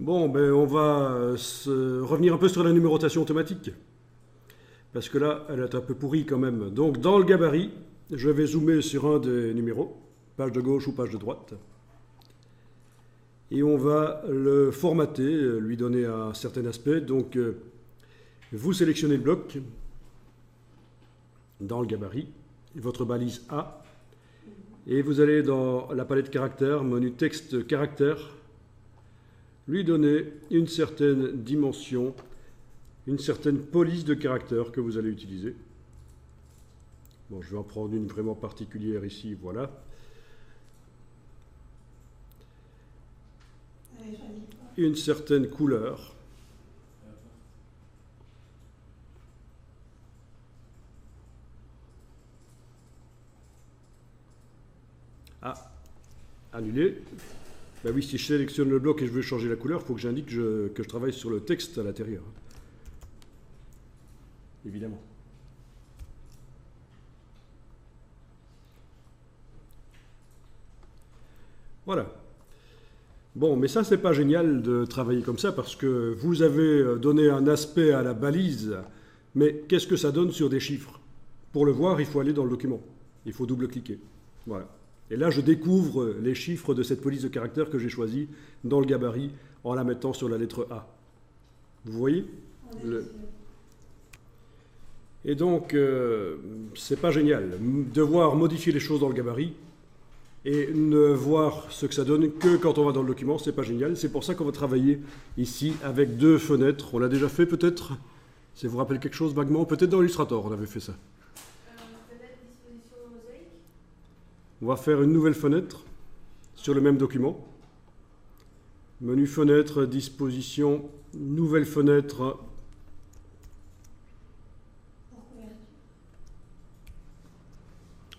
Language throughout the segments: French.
Bon, ben on va revenir un peu sur la numérotation thématique. Parce que là, elle est un peu pourrie quand même. Donc, dans le gabarit, je vais zoomer sur un des numéros, page de gauche ou page de droite. Et on va le formater, lui donner un certain aspect. Donc, vous sélectionnez le bloc dans le gabarit, votre balise A, et vous allez dans la palette caractères, menu texte caractère, lui donner une certaine dimension, une certaine police de caractères que vous allez utiliser. Bon, je vais en prendre une vraiment particulière ici, voilà. Une certaine couleur. Ah, annulé. Ben oui, si je sélectionne le bloc et je veux changer la couleur, il faut que j'indique que je travaille sur le texte à l'intérieur. Évidemment. Voilà. Bon, mais ça, c'est pas génial de travailler comme ça parce que vous avez donné un aspect à la balise, mais qu'est-ce que ça donne sur des chiffres? Pour le voir, il faut aller dans le document. Il faut double-cliquer. Voilà. Et là, je découvre les chiffres de cette police de caractère que j'ai choisie dans le gabarit en la mettant sur la lettre A. Vous voyez Et donc, c'est pas génial. Devoir modifier les choses dans le gabarit et ne voir ce que ça donne que quand on va dans le document, c'est pas génial. C'est pour ça qu'on va travailler ici avec deux fenêtres. On l'a déjà fait peut-être? Ça vous rappelle quelque chose vaguement? Peut-être dans Illustrator, on avait fait ça. Fenêtre disposition mosaïque. On va faire une nouvelle fenêtre sur le même document. Menu fenêtre, disposition, nouvelle fenêtre.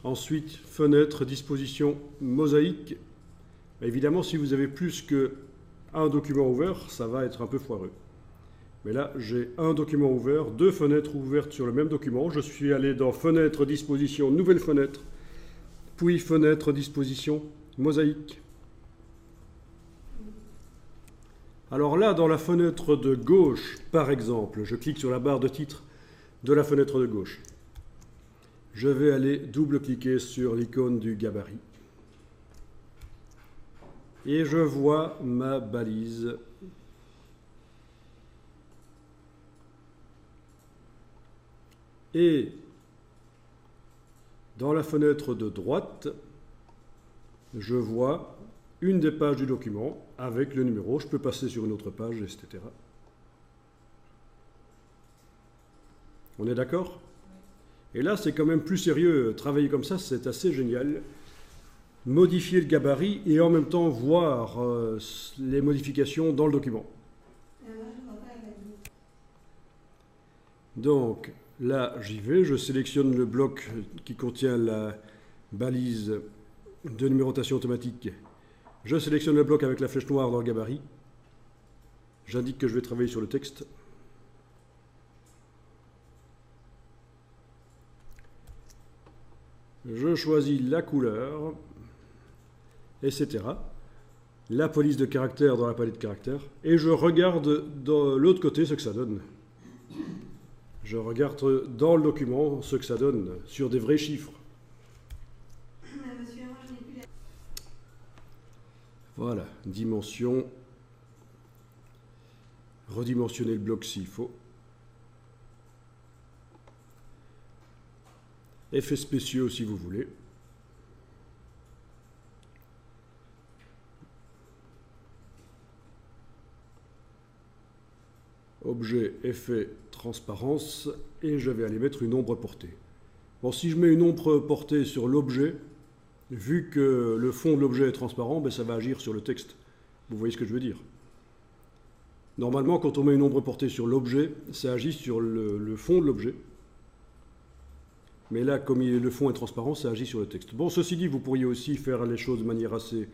Ensuite, fenêtre, disposition, mosaïque. Évidemment, si vous avez plus qu'un document ouvert, ça va être un peu foireux. Mais là, j'ai un document ouvert, deux fenêtres ouvertes sur le même document. Je suis allé dans fenêtre, disposition, nouvelle fenêtre, puis fenêtre, disposition, mosaïque. Alors là, dans la fenêtre de gauche, par exemple, je clique sur la barre de titre de la fenêtre de gauche. Je vais aller double-cliquer sur l'icône du gabarit. Et je vois ma balise. Et dans la fenêtre de droite, je vois une des pages du document avec le numéro. Je peux passer sur une autre page, etc. On est d'accord ? Et là, c'est quand même plus sérieux. Travailler comme ça, c'est assez génial. Modifier le gabarit et en même temps voir les modifications dans le document. Donc, là, j'y vais. Je sélectionne le bloc qui contient la balise de numérotation automatique. Je sélectionne le bloc avec la flèche noire dans le gabarit. J'indique que je vais travailler sur le texte. Je choisis la couleur, etc. La police de caractère dans la palette de caractères. Et je regarde de l'autre côté ce que ça donne. Je regarde dans le document ce que ça donne sur des vrais chiffres. Voilà, dimension. Redimensionner le bloc s'il faut. Effets spéciaux si vous voulez. Objet, effet, transparence. Et je vais aller mettre une ombre portée. Bon, si je mets une ombre portée sur l'objet, vu que le fond de l'objet est transparent, ben ça va agir sur le texte. Vous voyez ce que je veux dire? Normalement, quand on met une ombre portée sur l'objet, ça agit sur le fond de l'objet. Mais là, comme le fond est transparent, ça agit sur le texte. Bon, ceci dit, vous pourriez aussi faire les choses de manière assez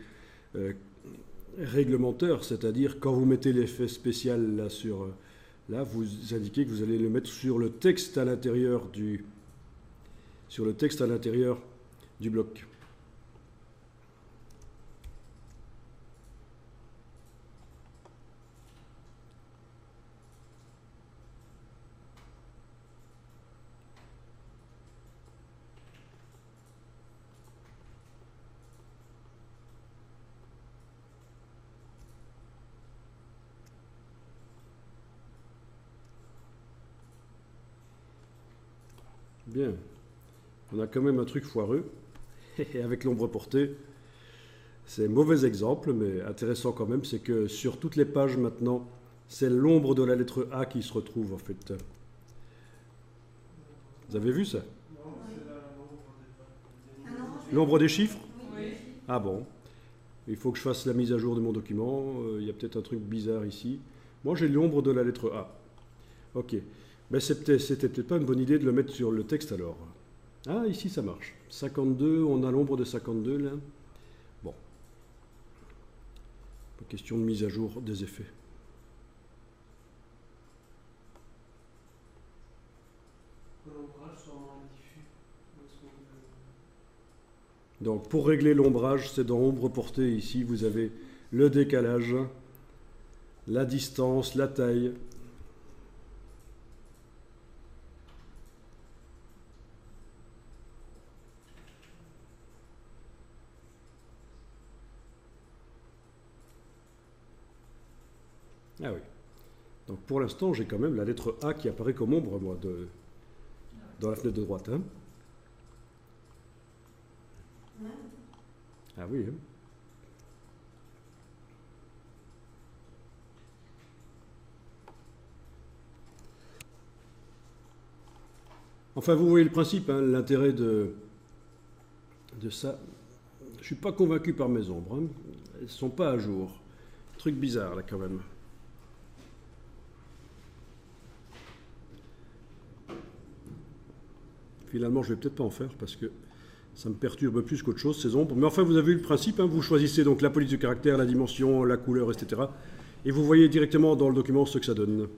réglementaire, c'est-à-dire quand vous mettez l'effet spécial là là, vous indiquez que vous allez le mettre sur le texte à l'intérieur du bloc. Bien. On a quand même un truc foireux. Et avec l'ombre portée, c'est un mauvais exemple, mais intéressant quand même, c'est que sur toutes les pages maintenant, c'est l'ombre de la lettre A qui se retrouve en fait. Vous avez vu ça? L'ombre des chiffres? Oui. Ah bon. Il faut que je fasse la mise à jour de mon document. Il y a peut-être un truc bizarre ici. Moi, j'ai l'ombre de la lettre A. Ok. Mais c'était peut-être pas une bonne idée de le mettre sur le texte alors. Ah, ici ça marche. 52, on a l'ombre de 52 là. Bon. Question de mise à jour des effets. Donc pour régler l'ombrage, c'est dans ombre portée ici, vous avez le décalage, la distance, la taille. Ah oui. Donc pour l'instant, j'ai quand même la lettre A qui apparaît comme ombre, moi, dans la fenêtre de droite. Hein. Ah oui. Hein. Enfin, vous voyez le principe, hein, l'intérêt de ça. Je ne suis pas convaincu par mes ombres. Hein. Elles ne sont pas à jour. Truc bizarre, là, quand même. Finalement, je ne vais peut-être pas en faire parce que ça me perturbe plus qu'autre chose, ces ombres. Mais enfin, vous avez vu le principe. Hein, vous choisissez donc la police du caractère, la dimension, la couleur, etc. Et vous voyez directement dans le document ce que ça donne.